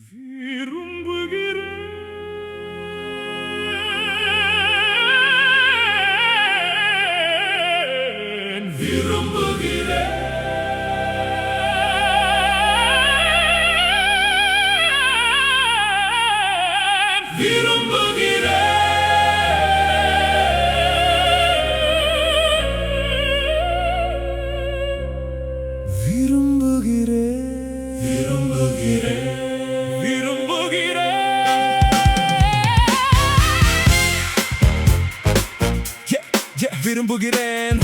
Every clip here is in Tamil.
விரும்புகிறேன் விரும்புகிறேன் விரும்புகிறேன்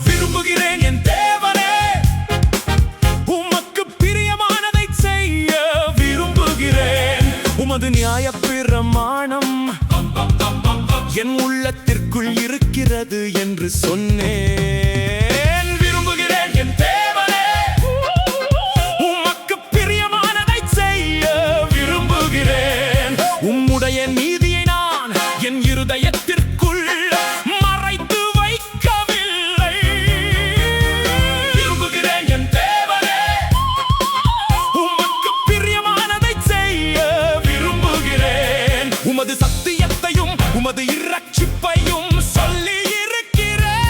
விரும்புகிறேன் என் தேவனே, உமக்கு பிரியமானதை செய்ய விரும்புகிறேன். உமது நியாய பிரமாணம் என் உள்ளத்திற்குள் இருக்கிறது என்று சொன்னேன். விரும்புகிறேன் என் தேவனே, உமக்கு பிரியமானதை செய்ய விரும்புகிறேன். உம்முடைய நீதியை நான் என் இருதயத்திற்குள் மறைத்து வைக்கவில்லை. விரும்புகிறேன் என் தேவனே, உமக்கு பிரியமானதை செய்ய விரும்புகிறேன். உமது சத்தியத்தையும் உமது இரட்சிப்பையும் சொல்லி இருக்கிறேன்.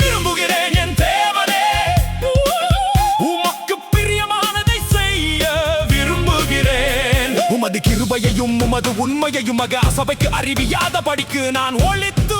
விரும்புகிறேன் என் தேவனே, உமக்கு பிரியமானதை செய்ய விரும்புகிறேன். உமது கிருபையையும் உமது உண்மையையும் மகா சபைக்கு அறிவியாத படிக்கு நான் ஒளித்து